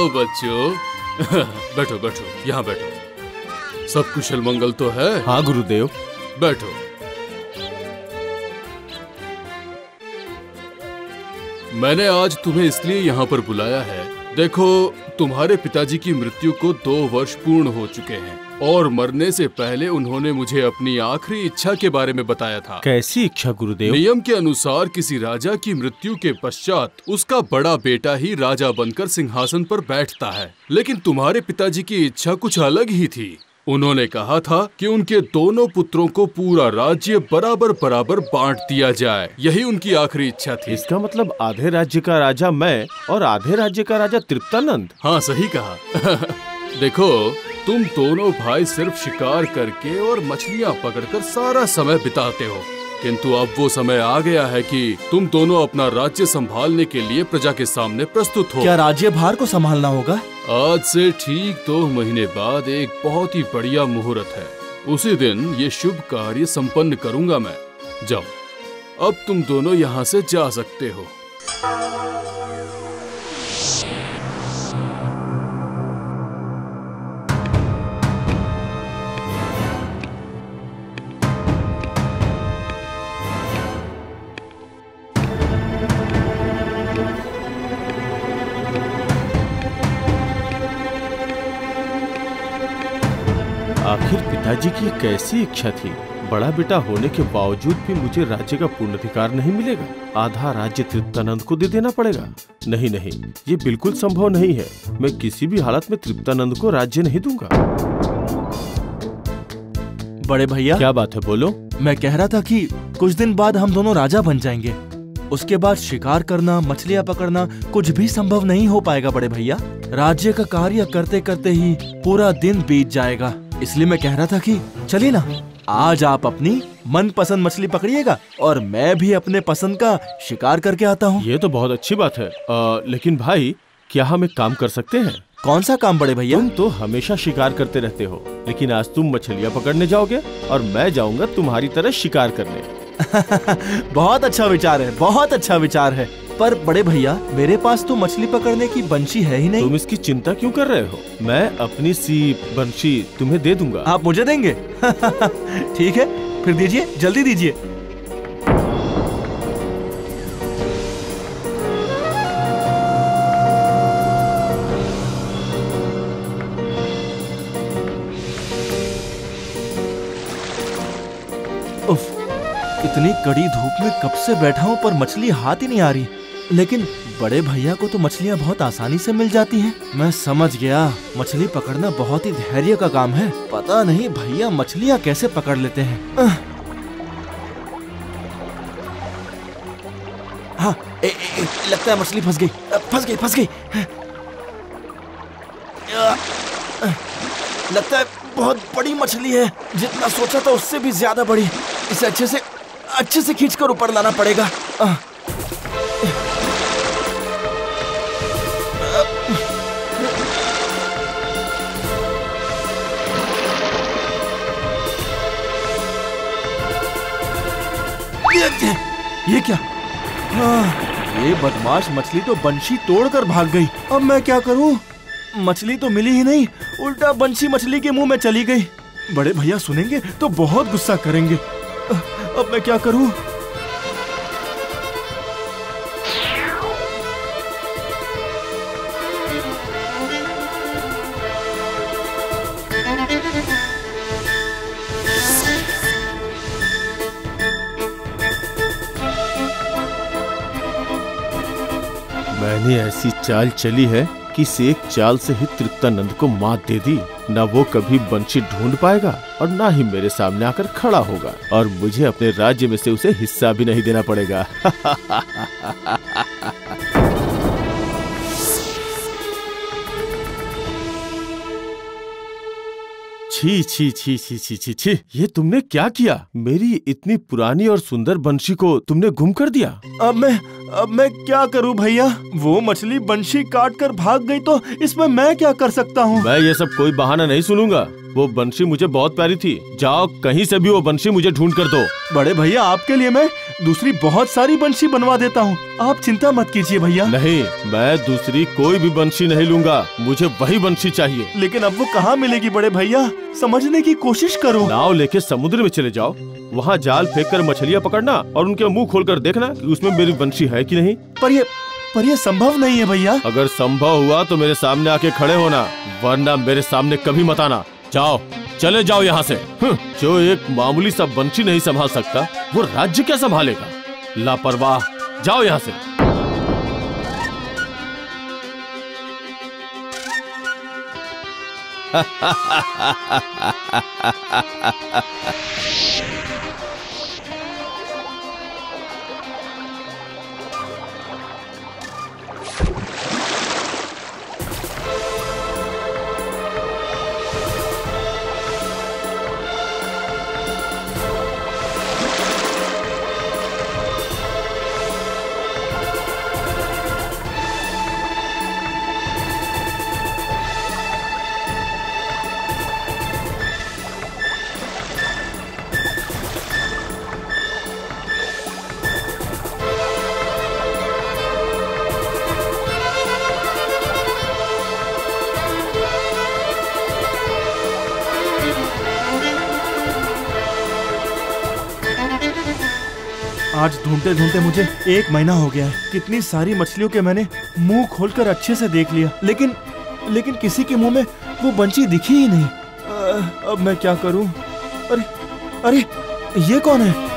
आओ बच्चों। बैठो बैठो, यहाँ बैठो। सब कुशल मंगल तो है? हाँ गुरुदेव। बैठो। मैंने आज तुम्हें इसलिए यहाँ पर बुलाया है, देखो तुम्हारे पिताजी की मृत्यु को 2 वर्ष पूर्ण हो चुके हैं और मरने से पहले उन्होंने मुझे अपनी आखिरी इच्छा के बारे में बताया था। कैसी इच्छा गुरुदेव? नियम के अनुसार किसी राजा की मृत्यु के पश्चात उसका बड़ा बेटा ही राजा बनकर सिंहासन पर बैठता है, लेकिन तुम्हारे पिताजी की इच्छा कुछ अलग ही थी। उन्होंने कहा था कि उनके दोनों पुत्रों को पूरा राज्य बराबर बराबर बांट दिया जाए। यही उनकी आखिरी इच्छा थी। इसका मतलब आधे राज्य का राजा मैं और आधे राज्य का राजा तृप्तानंद? हाँ सही कहा। देखो तुम दोनों भाई सिर्फ शिकार करके और मछलियाँ पकड़कर सारा समय बिताते हो, किंतु अब वो समय आ गया है कि तुम दोनों अपना राज्य संभालने के लिए प्रजा के सामने प्रस्तुत हो। क्या राज्य भार को संभालना होगा? आज से ठीक 2 महीने बाद एक बहुत ही बढ़िया मुहूर्त है। उसी दिन ये शुभ कार्य संपन्न करूंगा मैं। जाओ, अब तुम दोनों यहाँ से जा सकते हो। आखिर पिताजी की कैसी इच्छा थी? बड़ा बेटा होने के बावजूद भी मुझे राज्य का पूर्ण अधिकार नहीं मिलेगा। आधा राज्य तृप्तानंद को दे देना पड़ेगा। नहीं नहीं, ये बिल्कुल संभव नहीं है। मैं किसी भी हालत में तृप्तानंद को राज्य नहीं दूंगा। बड़े भैया, क्या बात है, बोलो। मैं कह रहा था कि कुछ दिन बाद हम दोनों राजा बन जाएंगे। उसके बाद शिकार करना, मछलियाँ पकड़ना कुछ भी संभव नहीं हो पाएगा बड़े भैया। राज्य का कार्य करते करते ही पूरा दिन बीत जाएगा। इसलिए मैं कह रहा था कि चलिए ना, आज आप अपनी मनपसंद मछली पकड़िएगा और मैं भी अपने पसंद का शिकार करके आता हूँ। ये तो बहुत अच्छी बात है। लेकिन भाई, क्या हम एक काम कर सकते हैं? कौन सा काम बड़े भैया? तुम तो हमेशा शिकार करते रहते हो, लेकिन आज तुम मछलियाँ पकड़ने जाओगे और मैं जाऊंगा तुम्हारी तरह शिकार करने। बहुत अच्छा विचार है, बहुत अच्छा विचार है। पर बड़े भैया, मेरे पास तो मछली पकड़ने की बंशी है ही नहीं। तुम इसकी चिंता क्यों कर रहे हो? मैं अपनी सी बंशी तुम्हें दे दूंगा। आप मुझे देंगे? ठीक है, फिर दीजिए, जल्दी दीजिए। उफ, इतनी कड़ी धूप में कब से बैठा हूँ पर मछली हाथ ही नहीं आ रही। लेकिन बड़े भैया को तो मछलियाँ बहुत आसानी से मिल जाती हैं। मैं समझ गया, मछली पकड़ना बहुत ही धैर्य का काम है। पता नहीं भैया मछलियाँ कैसे पकड़ लेते हैं। हाँ, लगता है मछली फंस गई, फंस गई, फंस गई। लगता है बहुत बड़ी मछली है, जितना सोचा था उससे भी ज्यादा बड़ी। इसे अच्छे से खींचकर ऊपर लाना पड़ेगा। ये क्या? ये बदमाश मछली तो बंशी तोड़कर भाग गई। अब मैं क्या करूं? मछली तो मिली ही नहीं, उल्टा बंशी मछली के मुंह में चली गई। बड़े भैया सुनेंगे तो बहुत गुस्सा करेंगे। अब मैं क्या करूं? मैंने ऐसी चाल चली है कि इस एक चाल से ही तृप्तानंद को मात दे दी। न वो कभी बंशी ढूंढ पाएगा और ना ही मेरे सामने आकर खड़ा होगा, और मुझे अपने राज्य में से उसे हिस्सा भी नहीं देना पड़ेगा। छी छी छी छी छी छी छी, ये तुमने क्या किया? मेरी इतनी पुरानी और सुंदर बंशी को तुमने गुम कर दिया। अब मैं क्या करूं भैया? वो मछली बंशी काट कर भाग गई तो इसमें मैं क्या कर सकता हूं? मैं ये सब कोई बहाना नहीं सुनूंगा। वो बंशी मुझे बहुत प्यारी थी। जाओ कहीं से भी वो बंशी मुझे ढूंढ कर दो। बड़े भैया आपके लिए मैं दूसरी बहुत सारी बंशी बनवा देता हूँ, आप चिंता मत कीजिए भैया। नहीं, मैं दूसरी कोई भी बंशी नहीं लूंगा, मुझे वही बंशी चाहिए। लेकिन अब वो कहाँ मिलेगी बड़े भैया, समझने की कोशिश करो। नाव लेके समुद्र में चले जाओ, वहाँ जाल फेंक कर मछलियाँ पकड़ना और उनके मुंह खोलकर देखना कि उसमें मेरी बंशी है कि नहीं। पर ये संभव नहीं है भैया। अगर संभव हुआ तो मेरे सामने आके खड़े होना, वरना मेरे सामने कभी मत आना। जाओ, चले जाओ यहाँ से। जो एक मामूली सा बंशी नहीं संभाल सकता, वो राज्य क्या संभालेगा? लापरवाह, जाओ यहाँ से। आज ढूंढते ढूंढते मुझे 1 महीना हो गया है। कितनी सारी मछलियों के मैंने मुंह खोलकर अच्छे से देख लिया, लेकिन किसी के मुंह में वो बंशी दिखी ही नहीं। अब मैं क्या करूं? अरे ये कौन है?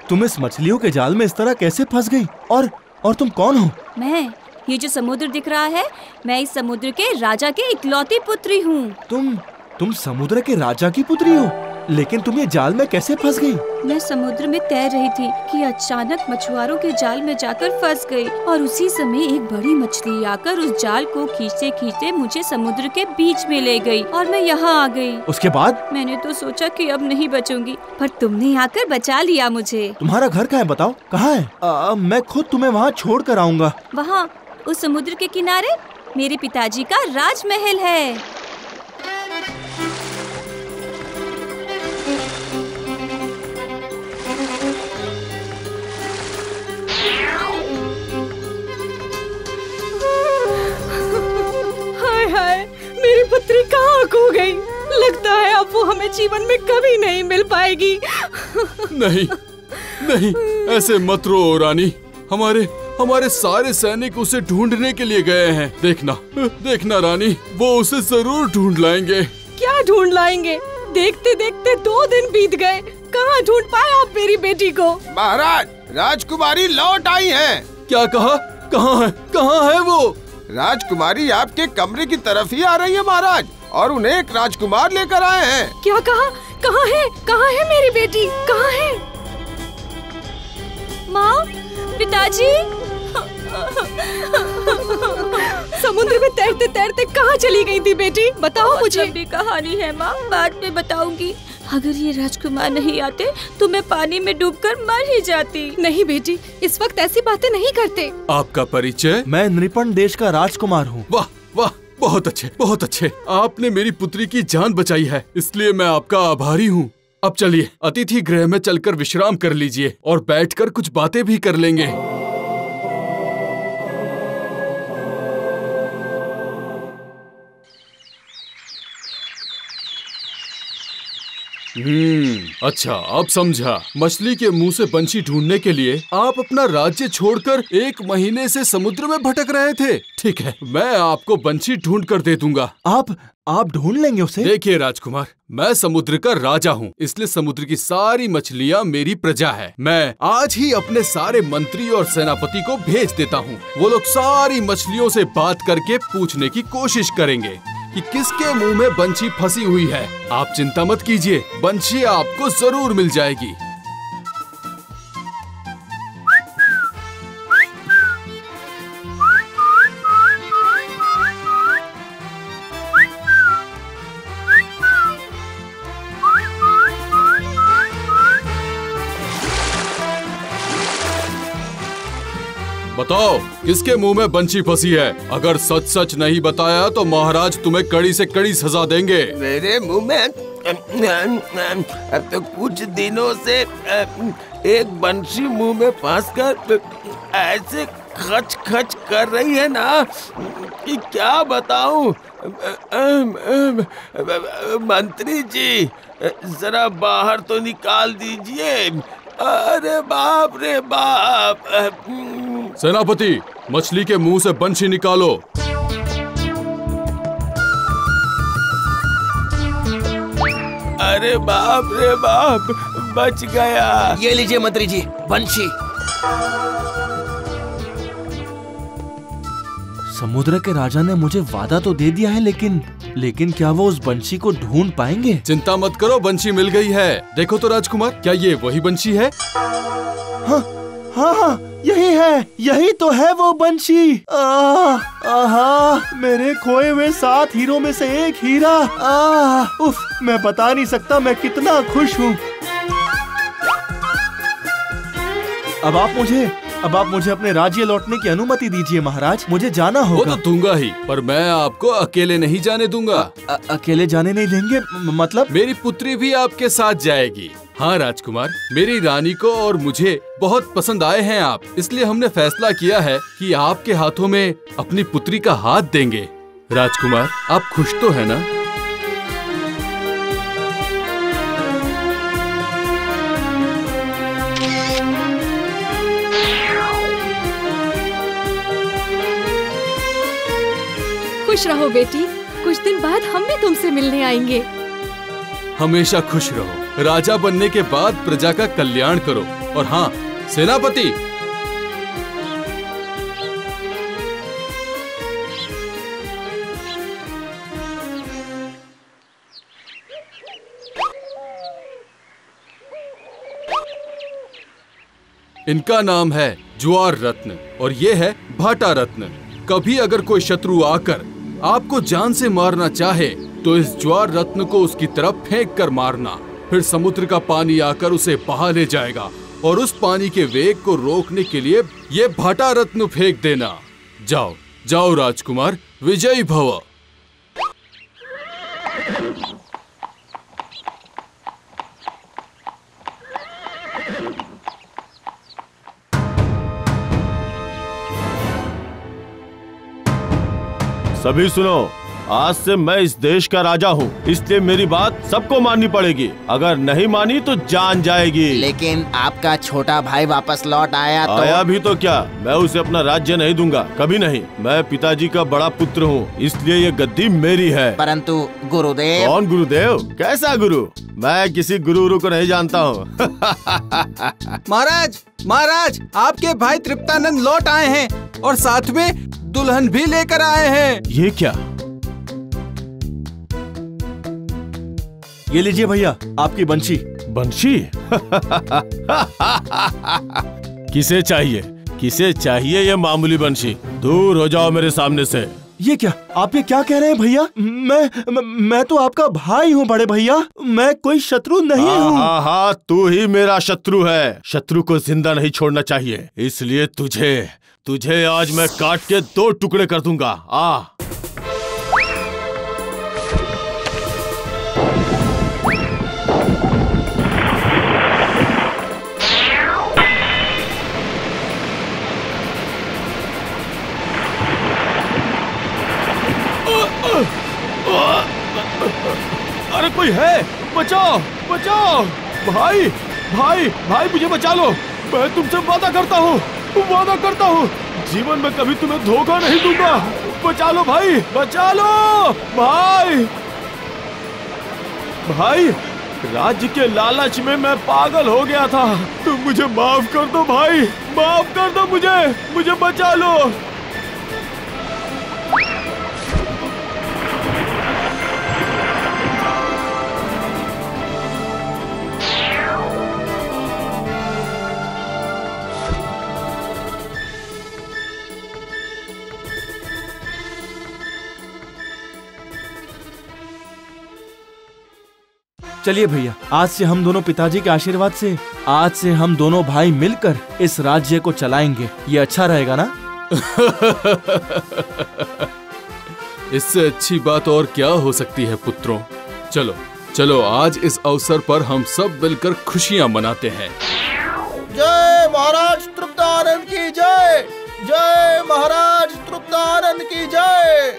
तुम इस मछलियों के जाल में इस तरह कैसे फंस गई? और तुम कौन हो? मैं, ये जो समुद्र दिख रहा है, मैं इस समुद्र के राजा के इकलौती पुत्री हूँ। तुम समुद्र के राजा की पुत्री हो, लेकिन तुम ये जाल में कैसे फंस गई? मैं समुद्र में तैर रही थी कि अचानक मछुआरों के जाल में जाकर फंस गई, और उसी समय एक बड़ी मछली आकर उस जाल को खींचते खींचते मुझे समुद्र के बीच में ले गई और मैं यहाँ आ गई। उसके बाद? मैंने तो सोचा कि अब नहीं बचूंगी, पर तुमने आकर बचा लिया मुझे। तुम्हारा घर कहाँ है बताओ? कहाँ है? मैं खुद तुम्हें वहाँ छोड़ कर आऊँगा। वहाँ उस समुद्र के किनारे मेरे पिताजी का राजमहल है। मेरी पुत्री कहाँ खो गई? लगता है अब वो हमें जीवन में कभी नहीं मिल पाएगी। नहीं, ऐसे मत रो रानी। हमारे सारे सैनिक उसे ढूंढने के लिए गए हैं। देखना रानी, वो उसे जरूर ढूंढ लाएंगे। क्या ढूंढ लाएंगे? देखते देखते 2 दिन बीत गए, कहाँ ढूंढ पाए आप मेरी बेटी को? महाराज, राजकुमारी लौट आई है। क्या कहा? कहाँ है वो? राजकुमारी आपके कमरे की तरफ ही आ रही है महाराज, और उन्हें एक राजकुमार लेकर आए हैं। क्या कहा? कहाँ है मेरी बेटी? कहाँ है? माँ, पिताजी। समुद्र में तैरते तैरते कहाँ चली गई थी बेटी? बताओ मुझे। लंबी कहानी है माँ, बाद में बताऊंगी। अगर ये राजकुमार नहीं आते तो मैं पानी में डूबकर मर ही जाती। नहीं बेटी, इस वक्त ऐसी बातें नहीं करते। आपका परिचय? मैं नृपण देश का राजकुमार हूँ। वाह वाह, बहुत अच्छे। आपने मेरी पुत्री की जान बचाई है, इसलिए मैं आपका आभारी हूँ। अब चलिए अतिथि गृह में चलकर विश्राम कर लीजिए और बैठकर कुछ बातें भी कर लेंगे। अच्छा, अब समझा। मछली के मुंह से बंशी ढूंढने के लिए आप अपना राज्य छोड़कर 1 महीने से समुद्र में भटक रहे थे। ठीक है, मैं आपको बंशी ढूंढ कर दे दूंगा। आप ढूंढ लेंगे उसे? देखिए राजकुमार, मैं समुद्र का राजा हूँ, इसलिए समुद्र की सारी मछलियाँ मेरी प्रजा है। मैं आज ही अपने सारे मंत्री और सेनापति को भेज देता हूँ। वो लोग सारी मछलियों से बात करके पूछने की कोशिश करेंगे कि किसके मुंह में बंशी फंसी हुई है। आप चिंता मत कीजिए, बंशी आपको जरूर मिल जाएगी। बताओ किसके मुंह में बंशी फंसी है? अगर सच सच नहीं बताया तो महाराज तुम्हें कड़ी से कड़ी सजा देंगे। मेरे मुंह में तो कुछ दिनों से एक बंशी मुंह में फंसकर ऐसे खच खच कर रही है ना कि क्या बताऊं। मंत्री जी जरा बाहर तो निकाल दीजिए। अरे बाप रे बाप। सेनापति, मछली के मुंह से बंशी निकालो। अरे बाप रे बाप, बच गया। ये लीजिए मंत्री जी, बंशी। समुद्र के राजा ने मुझे वादा तो दे दिया है, लेकिन क्या वो उस बंशी को ढूंढ पाएंगे? चिंता मत करो, बंशी मिल गई है। देखो तो राजकुमार, क्या ये वही बंशी है? हाँ, यही तो है वो बंशी। मेरे खोए हुए 7 हीरों में से एक हीरा। उफ, मैं बता नहीं सकता मैं कितना खुश हूँ। अब आप मुझे अपने राज्य लौटने की अनुमति दीजिए महाराज, मुझे जाना होगा। वो तो दूंगा ही, पर मैं आपको अकेले नहीं जाने दूंगा। अकेले जाने नहीं देंगे? मतलब? मेरी पुत्री भी आपके साथ जाएगी। हाँ राजकुमार, मेरी रानी को और मुझे बहुत पसंद आए हैं आप, इसलिए हमने फैसला किया है कि आपके हाथों में अपनी पुत्री का हाथ देंगे। राजकुमार, आप खुश तो है ना? खुश रहो बेटी, कुछ दिन बाद हम भी तुमसे मिलने आएंगे। हमेशा खुश रहो। राजा बनने के बाद प्रजा का कल्याण करो। और हाँ सेनापति, इनका नाम है ज्वार रत्न और ये है भाटा रत्न। कभी अगर कोई शत्रु आकर आपको जान से मारना चाहे तो इस ज्वार रत्न को उसकी तरफ फेंक कर मारना। फिर समुद्र का पानी आकर उसे बहा ले जाएगा और उस पानी के वेग को रोकने के लिए ये भाटा रत्न फेंक देना। जाओ जाओ राजकुमार, विजयी भव। सभी सुनो, आज से मैं इस देश का राजा हूँ, इसलिए मेरी बात सबको माननी पड़ेगी। अगर नहीं मानी तो जान जाएगी। लेकिन आपका छोटा भाई वापस लौट आया तो? आया भी तो क्या, मैं उसे अपना राज्य नहीं दूंगा, कभी नहीं। मैं पिताजी का बड़ा पुत्र हूँ, इसलिए ये गद्दी मेरी है। परंतु गुरुदेव। कौन गुरुदेव? कैसा गुरु? मैं किसी गुरु को नहीं जानता हूँ। महाराज, आपके भाई तृप्तानंद लौट आए हैं और साथ में दुल्हन भी लेकर आए हैं। ये क्या? ये लीजिए भैया, आपकी बंशी। बंशी? किसे चाहिए ये मामूली बंशी? दूर हो जाओ मेरे सामने से। ये क्या, आप ये क्या कह रहे हैं भैया? मैं तो आपका भाई हूँ बड़े भैया, मैं कोई शत्रु नहीं हूँ। हाँ, तू ही मेरा शत्रु है। शत्रु को जिंदा नहीं छोड़ना चाहिए, इसलिए तुझे आज मैं काट के 2 टुकड़े कर दूंगा। आ अरे कोई है? बचाओ भाई मुझे बचा लो। मैं तुमसे वादा करता हूँ जीवन में कभी तुम्हें धोखा नहीं दूंगा। बचा लो भाई, बचा लो भाई। राज्य के लालच में मैं पागल हो गया था, तुम मुझे माफ कर दो भाई, माफ कर दो मुझे बचा लो। चलिए भैया, आज से हम दोनों पिताजी के आशीर्वाद से आज से हम दोनों भाई मिलकर इस राज्य को चलाएंगे। ये अच्छा रहेगा ना? इससे अच्छी बात और क्या हो सकती है पुत्रों। चलो चलो, आज इस अवसर पर हम सब मिलकर खुशियां मनाते हैं। जय महाराज तृप्तानंद की जय। जय महाराज तृप्तानंद की जय।